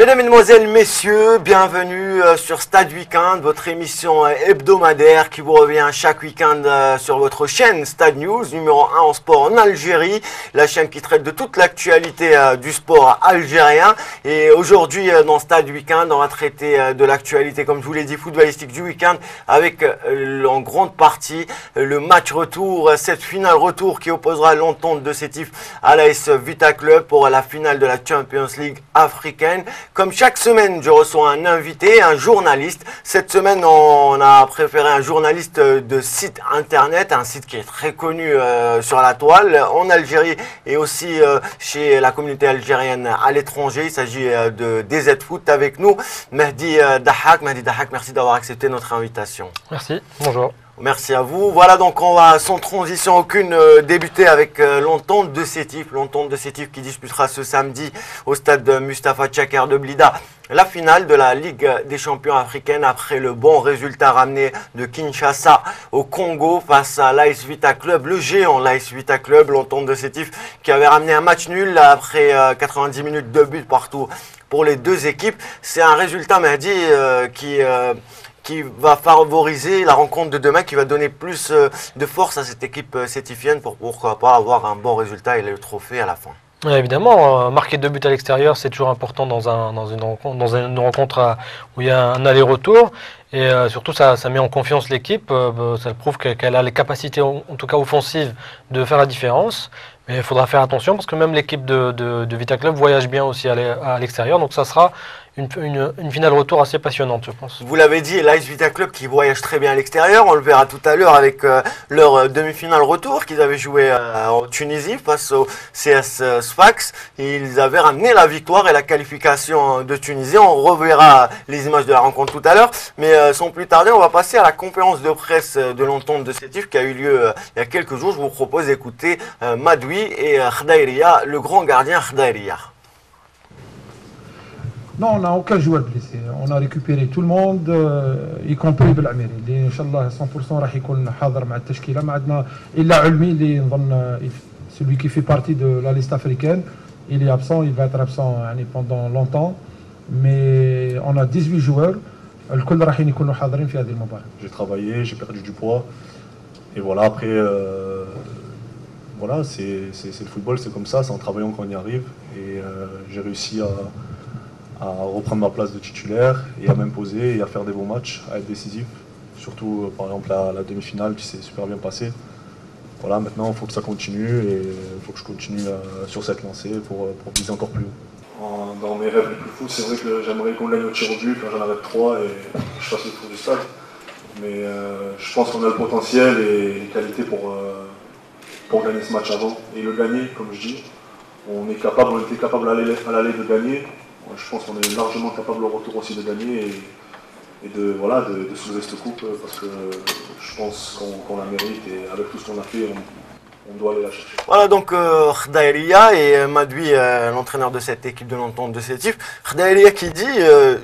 Mesdames, Mesdemoiselles, Messieurs, bienvenue sur Stade Weekend, votre émission hebdomadaire qui vous revient chaque week-end sur votre chaîne Stade News, numéro 1 en sport en Algérie, la chaîne qui traite de toute l'actualité du sport algérien. Et aujourd'hui, dans Stade Weekend, on va traiter de l'actualité, comme je vous l'ai dit, footballistique du week-end, avec en grande partie le match retour, cette finale retour qui opposera l'Entente de Sétif à l'AS Vita Club pour la finale de la Champions League africaine. Comme chaque semaine, je reçois un invité, un journaliste. Cette semaine, on a préféré un journaliste de site internet, un site qui est très connu sur la toile en Algérie et aussi chez la communauté algérienne à l'étranger. Il s'agit de DZ Foot avec nous. Mehdi Dahak. Mehdi Dahak, merci d'avoir accepté notre invitation. Merci, bonjour. Merci à vous. Voilà, donc on va sans transition aucune débuter avec l'Entente de Sétif. L'Entente de Sétif qui disputera ce samedi au stade Mustapha Tchaker de Blida la finale de la Ligue des champions africaine après le bon résultat ramené de Kinshasa au Congo face à l'AS Vita Club, le géant l'AS Vita Club, l'Entente de Sétif qui avait ramené un match nul après 90 minutes de but partout pour les deux équipes. C'est un résultat, Mehdi, qui va favoriser la rencontre de demain, qui va donner plus de force à cette équipe sétifienne pour pourquoi pas avoir un bon résultat et le trophée à la fin. Ouais, évidemment, marquer 2 buts à l'extérieur, c'est toujours important dans une rencontre où il y a un aller-retour. Et surtout, ça met en confiance l'équipe. Ça prouve qu'elle a les capacités, en tout cas offensives, de faire la différence. Mais il faudra faire attention parce que même l'équipe de Vita Club voyage bien aussi à l'extérieur. Donc ça sera une finale retour assez passionnante, je pense. Vous l'avez dit, l'AS Vita Club qui voyage très bien à l'extérieur. On le verra tout à l'heure avec leur demi-finale retour qu'ils avaient joué en Tunisie face au CS Sfax. Ils avaient ramené la victoire et la qualification de Tunisie. On reverra les images de la rencontre tout à l'heure. Mais sans plus tarder, on va passer à la conférence de presse de l'Entente de Sétif qui a eu lieu il y a quelques jours. Je vous propose d'écouter Madoui et Khdaïria, le grand gardien Khdaïria. Non, on n'a aucun joueur blessé. On a récupéré tout le monde, y compris Belamiri. اللي ان شاء الله 100% راح يكون حاضر مع التشكيله. ما عندنا الا علمي اللي نظن celui qui fait partie de la liste africaine. Il est absent, il va être absent يعني pendant longtemps. Mais on a 18 joueurs. الكل راح يكونوا حاضرين في هذه المباراة. J'ai travaillé, j'ai perdu du poids. Et voilà, après voilà, c'est le football, c'est comme ça, c'est en travaillant qu'on y arrive. Et j'ai réussi à reprendre ma place de titulaire et à m'imposer et à faire des bons matchs, à être décisif. Surtout par exemple la demi-finale qui s'est super bien passée. Voilà, maintenant il faut que ça continue et il faut que je continue sur cette lancée pour viser encore plus haut. Dans mes rêves les plus fous, c'est vrai que j'aimerais qu'on gagne au tir au but quand j'en avais 3 et je fasse le tour du stade. Mais je pense qu'on a le potentiel et les qualités pour gagner ce match avant et le gagner, comme je dis. On était capable à l'aller de gagner. Je pense qu'on est largement capable au retour aussi de gagner et de soulever cette coupe parce que je pense qu'on la mérite et avec tout ce qu'on a fait, on doit aller la chercher. Voilà donc Khdaïria et Madoui, l'entraîneur de cette équipe de l'Entente de Sétif. Khdaïria qui dit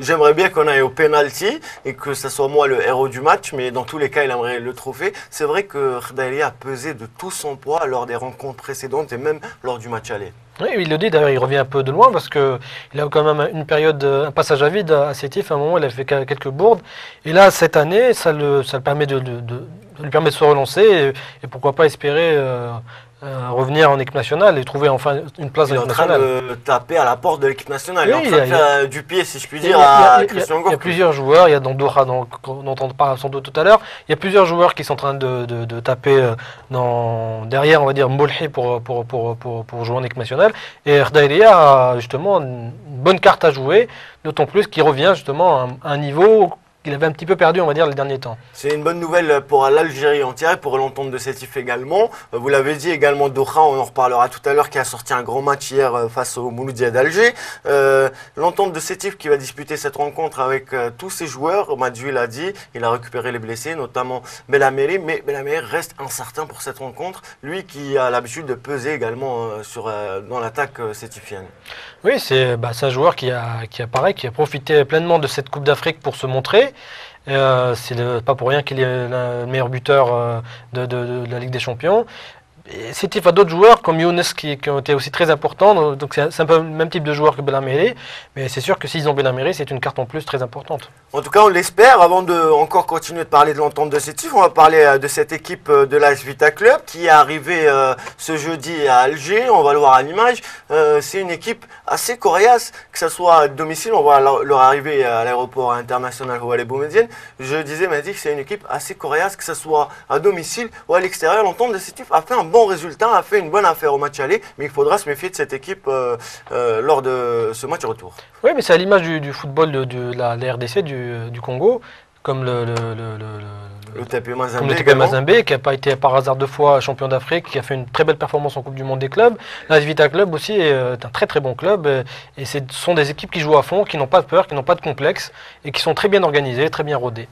j'aimerais bien qu'on aille au penalty et que ce soit moi le héros du match, mais dans tous les cas il aimerait le trophée. C'est vrai que Khdaïria a pesé de tout son poids lors des rencontres précédentes et même lors du match aller. Oui, il le dit, d'ailleurs il revient un peu de loin parce qu'il a quand même une période, un passage à vide à Sétif, à un moment il a fait quelques bourdes. Et là cette année, ça lui permet de se relancer et pourquoi pas espérer revenir en équipe nationale et trouver enfin une place en équipe nationale. Il est en train de taper à la porte de l'équipe nationale, oui, il est en train de faire du pied si je puis dire à Christian Gork. Il y a plusieurs joueurs, il y a dans Doha dont on parle sans doute tout à l'heure, il y a plusieurs joueurs qui sont en train de taper derrière on va dire Moulhi pour jouer en équipe nationale et Khdaïria a justement une bonne carte à jouer, d'autant plus qu'il revient justement à un niveau qu'il avait un petit peu perdu, on va dire, les derniers temps. C'est une bonne nouvelle pour l'Algérie entière et pour l'Entente de Sétif également. Vous l'avez dit également, Doha, on en reparlera tout à l'heure, qui a sorti un grand match hier face au Mouloudia d'Alger. L'Entente de Sétif qui va disputer cette rencontre avec tous ses joueurs. Madoui l'a dit, il a récupéré les blessés, notamment Belamiri, mais Belamiri reste incertain pour cette rencontre. Lui qui a l'habitude de peser également dans l'attaque sétifienne. Oui, c'est un joueur qui a profité pleinement de cette Coupe d'Afrique pour se montrer. C'est pas pour rien qu'il est le meilleur buteur de la Ligue des Champions. Sétif a d'autres joueurs comme Younes qui ont été aussi très importants, donc c'est un peu le même type de joueur que Belhaméré, mais c'est sûr que s'ils ont Belhaméré, c'est une carte en plus très importante. En tout cas, on l'espère. Avant de encore continuer de parler de l'entente de Sétif, on va parler de cette équipe de l'AS Vita Club qui est arrivée ce jeudi à Alger. On va le voir à l'image. C'est une équipe assez coriace, que ce soit à domicile. On va leur arriver à l'aéroport international Oualy Boumediene. Je disais, Mehdi, que c'est une équipe assez coriace, que ce soit à domicile ou à l'extérieur. L'entente de Sétif a fait un bon résultat, a fait une bonne affaire au match aller, mais il faudra se méfier de cette équipe lors de ce match retour. Oui, mais c'est à l'image du football de la RDC du Congo, comme le TP Mazembe, qui n'a pas été par hasard 2 fois champion d'Afrique, qui a fait une très belle performance en Coupe du Monde des clubs. L'AS Vita Club aussi est un très très bon club, et ce sont des équipes qui jouent à fond, qui n'ont pas de peur, qui n'ont pas de complexe, et qui sont très bien organisées, très bien rodées.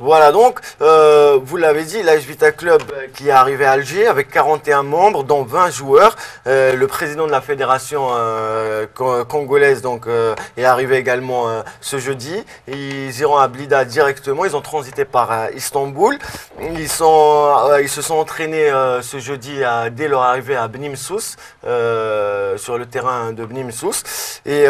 Voilà donc, vous l'avez dit, l'AS Vita Club qui est arrivé à Alger avec 41 membres, dont 20 joueurs. Le président de la fédération congolaise donc, est arrivé également ce jeudi. Ils iront à Blida directement, ils ont transité par Istanbul. Ils se sont entraînés ce jeudi dès leur arrivée à Beni Msous, sur le terrain de Beni Msous. Et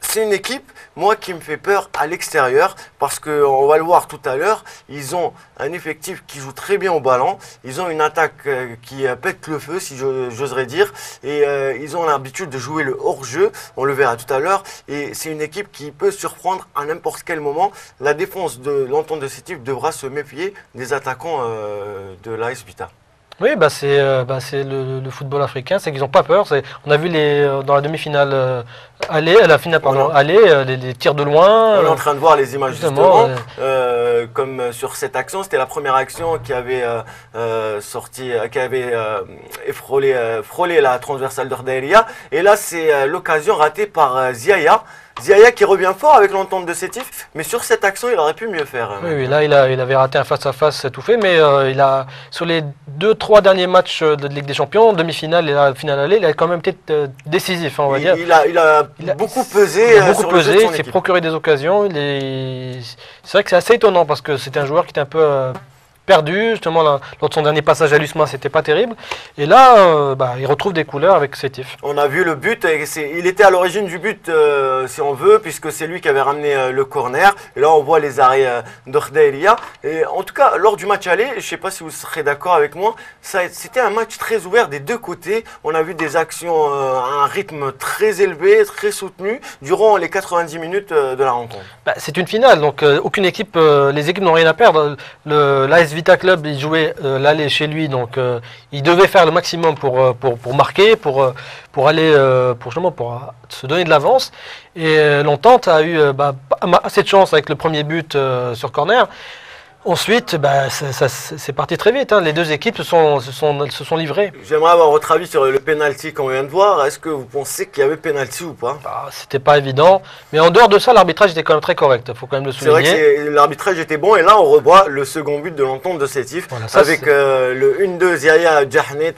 c'est une équipe, moi, qui me fait peur à l'extérieur, parce qu'on va le voir tout à l'heure, ils ont un effectif qui joue très bien au ballon, ils ont une attaque qui pète le feu, si j'oserais dire, et ils ont l'habitude de jouer le hors-jeu, on le verra tout à l'heure, et c'est une équipe qui peut surprendre à n'importe quel moment. La défense de l'entente de Sétif devra se méfier des attaquants de l'AS Vita. Oui, c'est le football africain, c'est qu'ils n'ont pas peur. On a vu dans la demi-finale aller, à la finale, pardon, aller, les tirs de loin. On est en train de voir les images justement, comme sur cette action, c'était la première action qui avait frôlé la transversale d'Ordaïria. Et là, c'est l'occasion ratée par Ziaya. Ziaya qui revient fort avec l'entente de Sétif, mais sur cette action, il aurait pu mieux faire. Oui, là, il avait raté un face-à-face étouffé, mais sur les 2-3 derniers matchs de Ligue des Champions, demi-finale et la finale aller, il a quand même été décisif, on va dire. Il a beaucoup pesé. Il s'est procuré des occasions. C'est vrai que c'est assez étonnant parce que c'était un joueur qui était un peu perdu, justement, lors de son dernier passage à l'USMA, c'était pas terrible. Et là, il retrouve des couleurs avec Sétif. On a vu le but, il était à l'origine du but, si on veut, puisque c'est lui qui avait ramené le corner. Et là, on voit les arrêts d'Ordaïria. Et en tout cas, lors du match aller, je ne sais pas si vous serez d'accord avec moi, c'était un match très ouvert des deux côtés. On a vu des actions à un rythme très élevé, très soutenu, durant les 90 minutes de la rencontre. C'est une finale, donc aucune équipe, les équipes n'ont rien à perdre. L'AS Vita Club, il jouait l'aller chez lui, donc il devait faire le maximum pour marquer, pour se donner de l'avance. Et l'entente a eu assez de chance avec le premier but sur corner. Ensuite, c'est parti très vite. Les deux équipes se sont livrées. J'aimerais avoir votre avis sur le penalty qu'on vient de voir. Est-ce que vous pensez qu'il y avait penalty ou pas? C'était pas évident. Mais en dehors de ça, l'arbitrage était quand même très correct. Il faut quand même le souligner. C'est vrai que l'arbitrage était bon. Et là, on revoit le second but de l'entente de Sétif. Voilà, avec le 1-2 Ziaya Djahnet,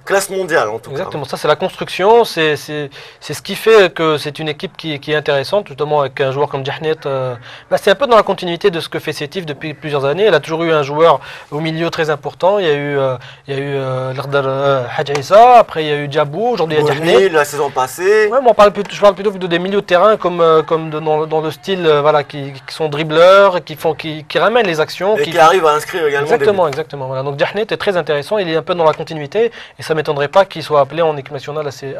classe mondiale en tout cas. Exactement. Ça, c'est la construction. C'est ce qui fait que c'est une équipe qui est intéressante, justement avec un joueur comme Djahnet. C'est un peu dans la continuité de ce que fait Sétif depuis plusieurs années. Elle a toujours eu un joueur au milieu très important. Il y a eu Lardar Hadjaïsa, après il y a eu Djabou, aujourd'hui il y a Djahnet. La saison passée. Ouais, je parle plutôt des milieux de terrain comme dans le style qui sont dribbleurs, qui ramènent les actions. Et qui arrivent à inscrire également. Exactement. Voilà. Donc Djahnet est très intéressant, il est un peu dans la continuité et ça ne m'étonnerait pas qu'il soit appelé en équipe nationale assez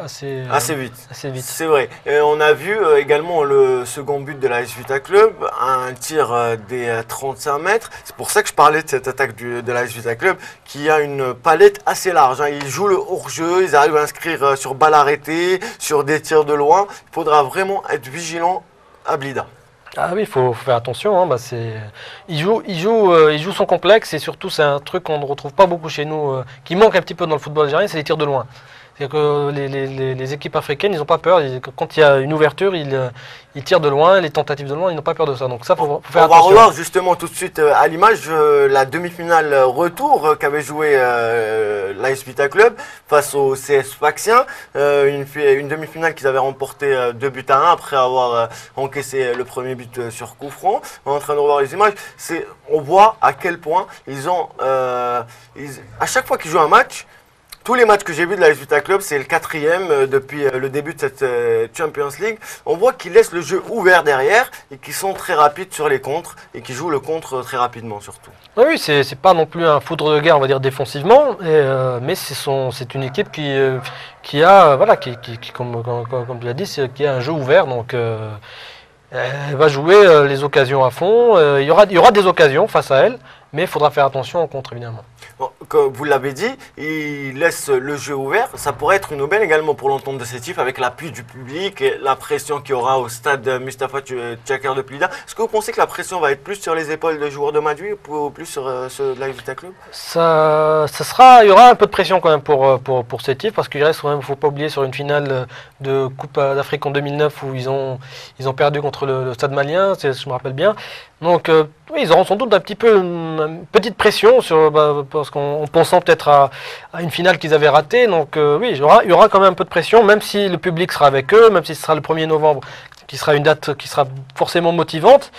vite. C'est vrai. Et on a vu également le second but de l'AS Vita Club, un tir des 35 mètres. C'est pour ça que je parlais de cette attaque de l'AS Vita Club qui a une palette assez large. Ils jouent le hors-jeu, ils arrivent à inscrire sur balle arrêtée, sur des tirs de loin. Il faudra vraiment être vigilant à Blida. Ah oui, il faut faire attention. Il joue son complexe et surtout c'est un truc qu'on ne retrouve pas beaucoup chez nous, qui manque un petit peu dans le football algérien, c'est les tirs de loin. C'est que les équipes africaines, ils n'ont pas peur. Quand il y a une ouverture, ils tirent de loin, les tentatives de loin, ils n'ont pas peur de ça. Donc ça, faut faire attention. On va revoir justement tout de suite à l'image la demi-finale retour qu'avait joué l'AS Vita Club face au CS Sfaxien. Une demi-finale qu'ils avaient remporté 2-1 après avoir encaissé le premier but sur coup franc. On est en train de revoir les images. On voit à quel point ils ont... à chaque fois qu'ils jouent un match, tous les matchs que j'ai vus de l'AS Vita Club, c'est le 4e depuis le début de cette Champions League. On voit qu'ils laissent le jeu ouvert derrière et qu'ils sont très rapides sur les contres et qu'ils jouent le contre très rapidement surtout. Oui, c'est pas non plus un foudre de guerre, on va dire défensivement, mais c'est une équipe qui a, voilà, comme tu l'as dit, qui a un jeu ouvert, donc elle va jouer les occasions à fond. Il y aura des occasions face à elle, mais il faudra faire attention au contre évidemment. Bon, comme vous l'avez dit, il laisse le jeu ouvert. Ça pourrait être une aubaine également pour l'entente de Sétif avec l'appui du public et la pression qu'il y aura au stade Mustapha Tchakar de Plida. Est-ce que vous pensez que la pression va être plus sur les épaules de joueurs de Madrid ou plus sur ceux de l'AS Vita Club? Il y aura un peu de pression quand même pour Sétif parce qu'il reste quand même, il ne faut pas oublier, sur une finale de Coupe d'Afrique en 2009 où ils ont perdu contre le Stade Malien, je me rappelle bien. Donc oui, ils auront sans doute une petite pression parce qu'en pensant peut-être à une finale qu'ils avaient ratée. Donc oui, il y aura quand même un peu de pression, même si le public sera avec eux, même si ce sera le 1er novembre, qui sera une date qui sera forcément motivante.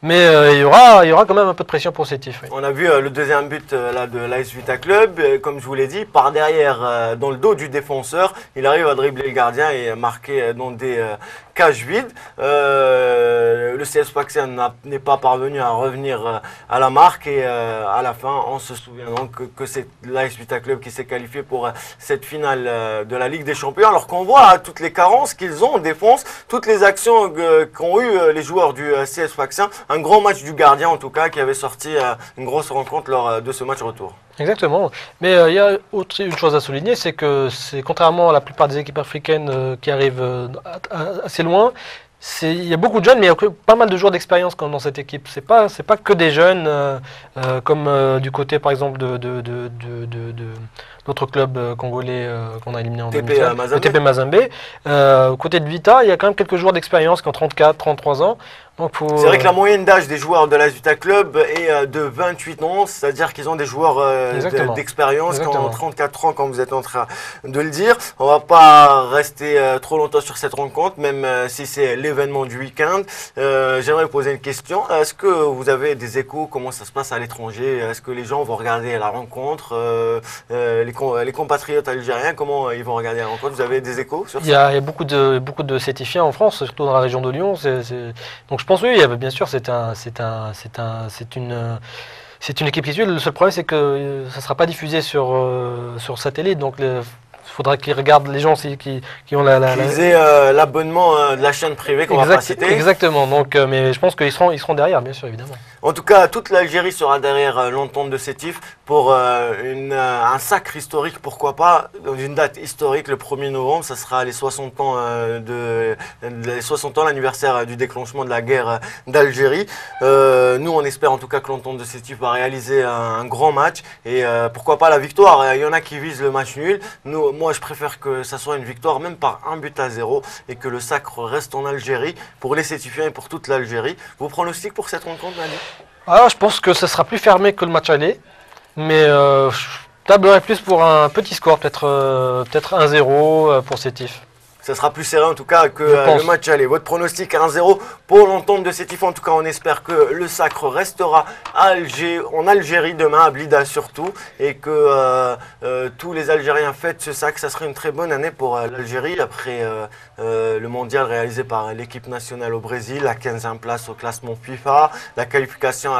Mais il y aura quand même un peu de pression pour Sétif. Oui. On a vu le deuxième but de l'AS Vita Club, comme je vous l'ai dit, par derrière, dans le dos du défenseur, il arrive à dribbler le gardien et marquer dans des cages vides. Le CS Sfaxien n'est pas parvenu à revenir à la marque et à la fin, on se souvient donc que c'est l'AS Vita Club qui s'est qualifié pour cette finale de la Ligue des Champions, alors qu'on voit toutes les carences qu'ils ont en défense, toutes les actions qu'ont eu les joueurs du CS Sfaxien. Un grand match du gardien en tout cas qui avait sorti une grosse rencontre lors de ce match retour. Exactement. Mais il y a une chose à souligner, c'est que contrairement à la plupart des équipes africaines qui arrivent assez loin, il y a beaucoup de jeunes, mais il y a pas mal de joueurs d'expérience dans cette équipe. C'est pas que des jeunes comme du côté par exemple de notre club congolais qu'on a éliminé en 2015, le TP Mazembe. Côté de Vita, il y a quand même quelques joueurs d'expérience qui ont 34, 33 ans. C'est vrai que la moyenne d'âge des joueurs de l'AS Vita Club est de 28 ans, c'est-à-dire qu'ils ont des joueurs d'expérience qui ont 34 ans, comme vous êtes en train de le dire. On va pas rester trop longtemps sur cette rencontre, même si c'est l'événement du week-end. J'aimerais vous poser une question. Est-ce que vous avez des échos? Comment ça se passe à l'étranger? Est-ce que les gens vont regarder la rencontre? Les compatriotes algériens, comment ils vont regarder la rencontre? Vous avez des échos sur ça? Il y a beaucoup de Sétifiens en France, surtout dans la région de Lyon. Donc je pense oui, bien sûr, c'est une équipe qui suit. Le seul problème, c'est que ça ne sera pas diffusé sur satellite. Donc il faudra qu'ils regardent les gens qui ont l'abonnement de la chaîne privée qu'on va pas citer. Exactement. Donc, mais je pense qu'ils seront derrière, bien sûr, évidemment. En tout cas, toute l'Algérie sera derrière l'entente de Sétif pour un sacre historique, pourquoi pas, dans une date historique, le 1er novembre, ça sera les 60 ans l'anniversaire du déclenchement de la guerre d'Algérie. Nous, on espère en tout cas que l'entente de Sétif va réaliser un grand match et pourquoi pas la victoire. Il y en a qui visent le match nul. Moi, je préfère que ça soit une victoire, même par 1-0, et que le sacre reste en Algérie pour les Sétifiens et pour toute l'Algérie. Vos pronostics pour cette rencontre, Nadi? Je pense que ce sera plus fermé que le match aller, mais je tablerai plus pour un petit score, peut-être 1-0 pour Sétif. Ça sera plus serré en tout cas que le match aller. Votre pronostic 1-0 pour l'entente de Sétif. En tout cas, on espère que le sacre restera en Algérie demain, à Blida surtout, et que tous les Algériens fêtent ce sacre. Ça serait une très bonne année pour l'Algérie après le mondial réalisé par l'équipe nationale au Brésil, la 15e place au classement FIFA, la qualification